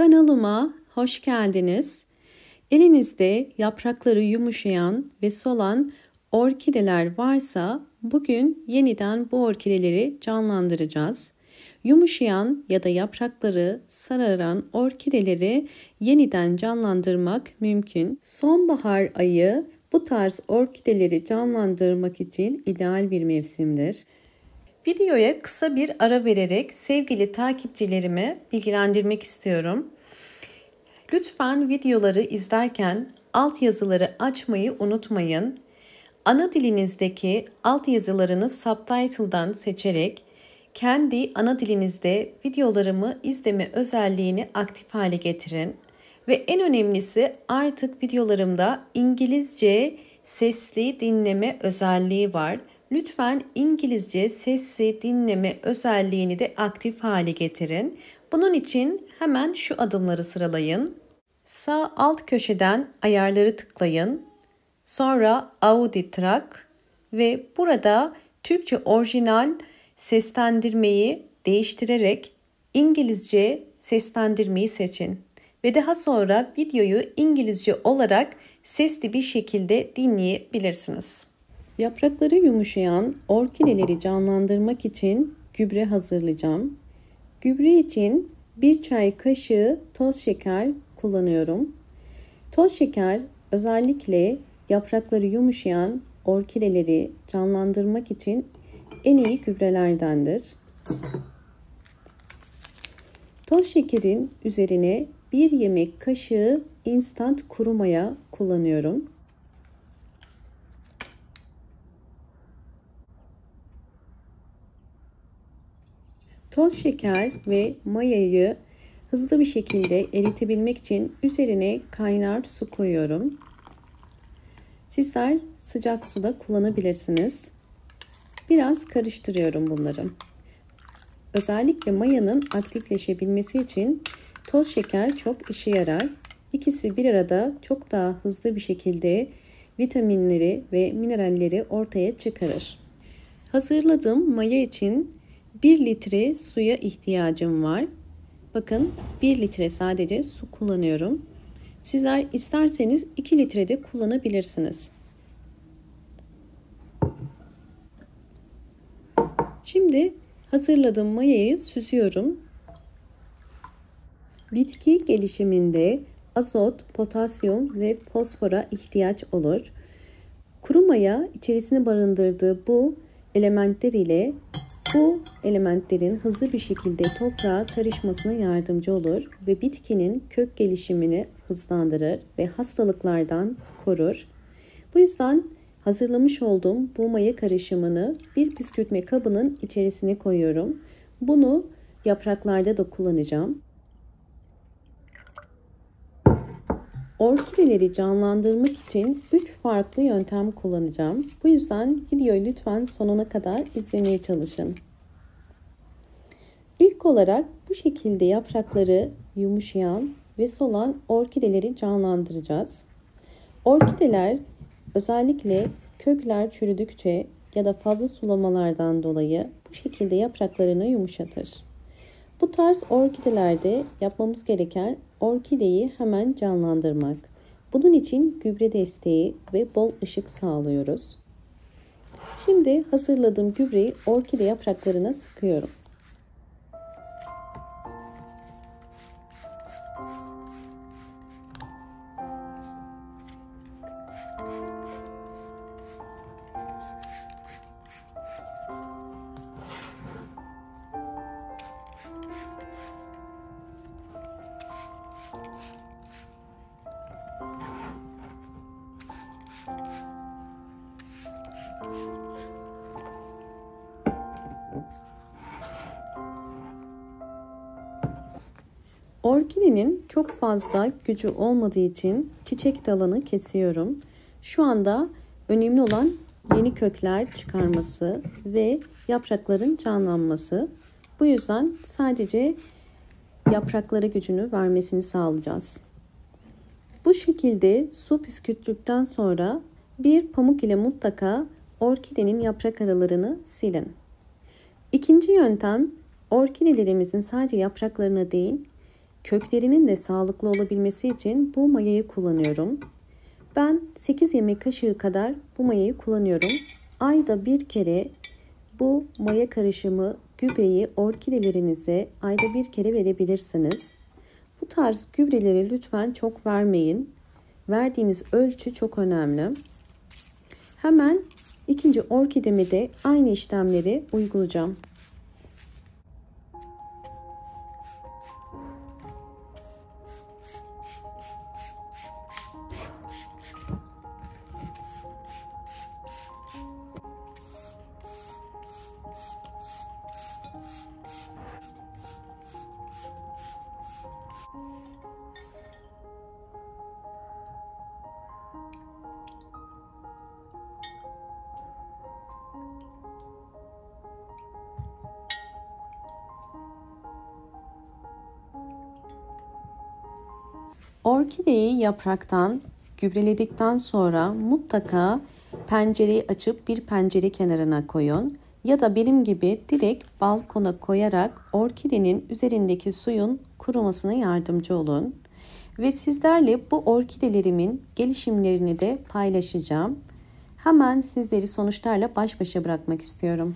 Kanalıma hoş geldiniz. Elinizde yaprakları yumuşayan ve solan orkideler varsa bugün yeniden bu orkideleri canlandıracağız. Yumuşayan ya da yaprakları sararan orkideleri yeniden canlandırmak mümkün. Sonbahar ayı bu tarz orkideleri canlandırmak için ideal bir mevsimdir. Videoya kısa bir ara vererek sevgili takipçilerimi bilgilendirmek istiyorum. Lütfen videoları izlerken altyazıları açmayı unutmayın. Ana dilinizdeki altyazılarını subtitle'dan seçerek kendi ana dilinizde videolarımı izleme özelliğini aktif hale getirin. Ve en önemlisi artık videolarımda İngilizce sesli dinleme özelliği var. Lütfen İngilizce sesli dinleme özelliğini de aktif hale getirin. Bunun için hemen şu adımları sıralayın. Sağ alt köşeden ayarları tıklayın. Sonra Audio Track ve burada Türkçe orijinal seslendirmeyi değiştirerek İngilizce seslendirmeyi seçin. Ve daha sonra videoyu İngilizce olarak sesli bir şekilde dinleyebilirsiniz. Yaprakları yumuşayan orkideleri canlandırmak için gübre hazırlayacağım. Gübre için 1 çay kaşığı toz şeker kullanıyorum. Toz şeker özellikle yaprakları yumuşayan orkideleri canlandırmak için en iyi gübrelerdendir. Toz şekerin üzerine 1 yemek kaşığı instant kuru maya kullanıyorum. Toz şeker ve mayayı hızlı bir şekilde eritebilmek için üzerine kaynar su koyuyorum. Sizler sıcak suda kullanabilirsiniz. Biraz karıştırıyorum bunları. Özellikle mayanın aktifleşebilmesi için toz şeker çok işe yarar. İkisi bir arada çok daha hızlı bir şekilde vitaminleri ve mineralleri ortaya çıkarır. Hazırladığım maya için 1 litre suya ihtiyacım var. Bakın 1 litre sadece su kullanıyorum. Sizler isterseniz 2 litre de kullanabilirsiniz. Şimdi hazırladığım mayayı süzüyorum. Bitki gelişiminde azot, potasyum ve fosfora ihtiyaç olur. Kuru maya içerisine barındırdığı bu elementler ile bu elementlerin hızlı bir şekilde toprağa karışmasına yardımcı olur ve bitkinin kök gelişimini hızlandırır ve hastalıklardan korur. Bu yüzden hazırlamış olduğum bu maya karışımını bir püskürtme kabının içerisine koyuyorum. Bunu yapraklarda da kullanacağım. Orkideleri canlandırmak için 3 farklı yöntem kullanacağım. Bu yüzden videoyu lütfen sonuna kadar izlemeye çalışın. İlk olarak bu şekilde yaprakları yumuşayan ve solan orkideleri canlandıracağız. Orkideler özellikle kökler çürüdükçe ya da fazla sulamalardan dolayı bu şekilde yapraklarını yumuşatır. Bu tarz orkidelerde yapmamız gereken orkideyi hemen canlandırmak. Bunun için gübre desteği ve bol ışık sağlıyoruz. Şimdi hazırladığım gübreyi orkide yapraklarına sıkıyorum. Orkidenin çok fazla gücü olmadığı için çiçek dalını kesiyorum. Şu anda önemli olan yeni kökler çıkarması ve yaprakların canlanması. Bu yüzden sadece yapraklara gücünü vermesini sağlayacağız. Bu şekilde su püskürttükten sonra bir pamuk ile mutlaka orkidenin yaprak aralarını silin. İkinci yöntem, orkidelerimizin sadece yapraklarına değil, köklerinin de sağlıklı olabilmesi için bu mayayı kullanıyorum. Ben 8 yemek kaşığı kadar bu mayayı kullanıyorum. Ayda bir kere bu maya karışımı gübreyi orkidelerinize ayda bir kere verebilirsiniz. Bu tarz gübreleri lütfen çok vermeyin. Verdiğiniz ölçü çok önemli. Hemen ikinci orkideme de aynı işlemleri uygulayacağım. Orkideyi yapraktan gübreledikten sonra mutlaka pencereyi açıp bir pencere kenarına koyun. Ya da benim gibi direkt balkona koyarak orkidenin üzerindeki suyun kurumasına yardımcı olun. Ve sizlerle bu orkidelerimin gelişimlerini de paylaşacağım. Hemen sizleri sonuçlarla baş başa bırakmak istiyorum.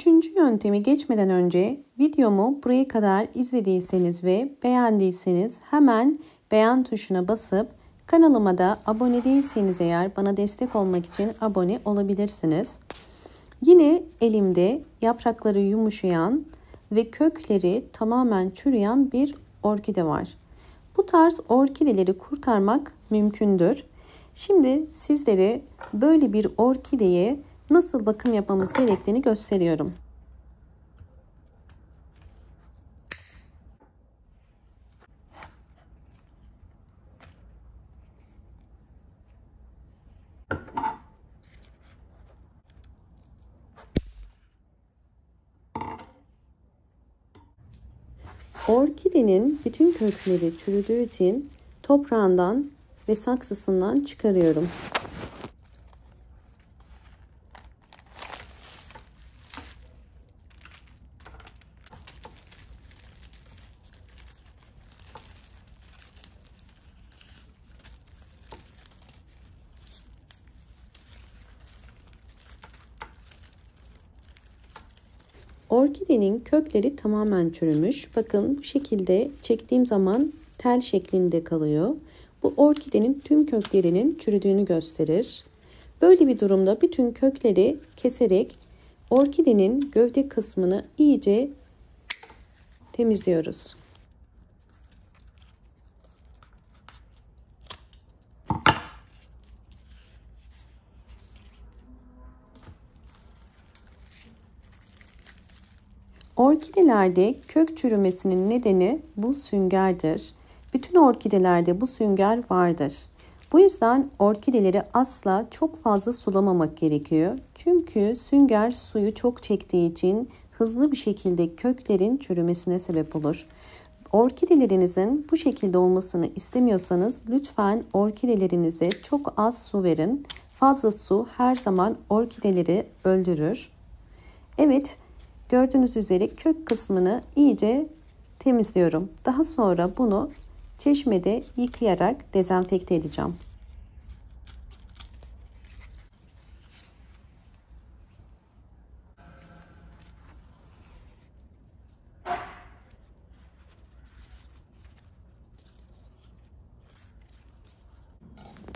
Üçüncü yöntemi geçmeden önce videomu buraya kadar izlediyseniz ve beğendiyseniz hemen beğen tuşuna basıp kanalıma da abone değilseniz eğer bana destek olmak için abone olabilirsiniz. Yine elimde yaprakları yumuşayan ve kökleri tamamen çürüyen bir orkide var. Bu tarz orkideleri kurtarmak mümkündür. Şimdi sizlere böyle bir orkideye nasıl bakım yapmamız gerektiğini gösteriyorum. Orkidenin bütün kökleri çürüdüğü için toprağından ve saksısından çıkarıyorum. Orkidenin kökleri tamamen çürümüş. Bakın bu şekilde çektiğim zaman tel şeklinde kalıyor. Bu orkidenin tüm köklerinin çürüdüğünü gösterir. Böyle bir durumda bütün kökleri keserek orkidenin gövde kısmını iyice temizliyoruz. Orkidelerde kök çürümesinin nedeni bu süngerdir. Bütün orkidelerde bu sünger vardır. Bu yüzden orkideleri asla çok fazla sulamamak gerekiyor. Çünkü sünger suyu çok çektiği için hızlı bir şekilde köklerin çürümesine sebep olur. Orkidelerinizin bu şekilde olmasını istemiyorsanız lütfen orkidelerinize çok az su verin. Fazla su her zaman orkideleri öldürür. Evet, gördüğünüz üzere kök kısmını iyice temizliyorum. Daha sonra bunu çeşmede yıkayarak dezenfekte edeceğim.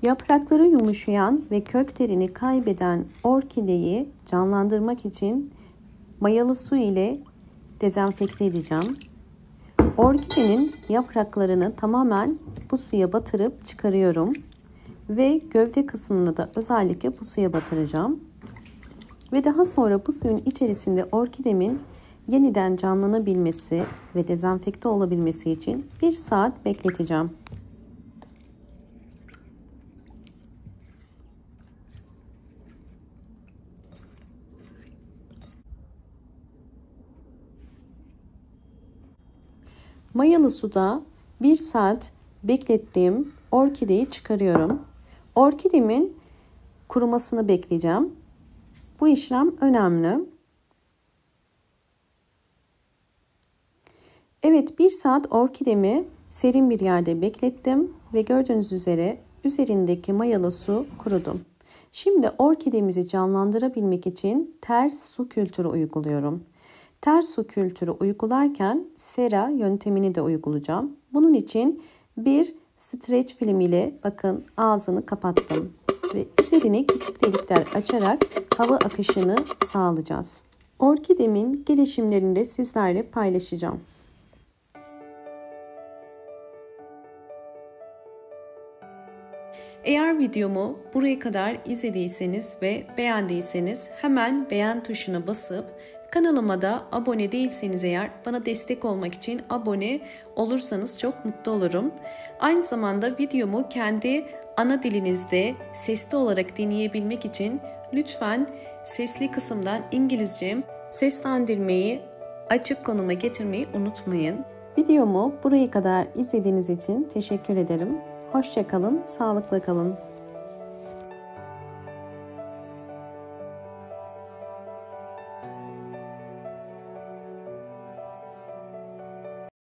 Yaprakları yumuşayan ve köklerini kaybeden orkideyi canlandırmak için mayalı su ile dezenfekte edeceğim. Orkidenin yapraklarını tamamen bu suya batırıp çıkarıyorum ve gövde kısmını da özellikle bu suya batıracağım. Ve daha sonra bu suyun içerisinde orkidemin yeniden canlanabilmesi ve dezenfekte olabilmesi için 1 saat bekleteceğim. Mayalı suda 1 saat beklettiğim orkideyi çıkarıyorum. Orkidemin kurumasını bekleyeceğim. Bu işlem önemli. Evet, 1 saat orkidemi serin bir yerde beklettim ve gördüğünüz üzere üzerindeki mayalı su kurudu. Şimdi orkidemizi canlandırabilmek için ters su kültürü uyguluyorum. Ters su kültürü uygularken sera yöntemini de uygulayacağım. Bunun için bir streç film ile bakın ağzını kapattım ve üzerine küçük delikler açarak hava akışını sağlayacağız. Orkidemin gelişimlerini de sizlerle paylaşacağım. Eğer videomu buraya kadar izlediyseniz ve beğendiyseniz hemen beğen tuşuna basıp kanalıma da abone değilseniz eğer bana destek olmak için abone olursanız çok mutlu olurum. Aynı zamanda videomu kendi ana dilinizde sesli olarak dinleyebilmek için lütfen sesli kısımdan İngilizce seslendirmeyi açık konuma getirmeyi unutmayın. Videomu buraya kadar izlediğiniz için teşekkür ederim. Hoşça kalın, sağlıkla kalın.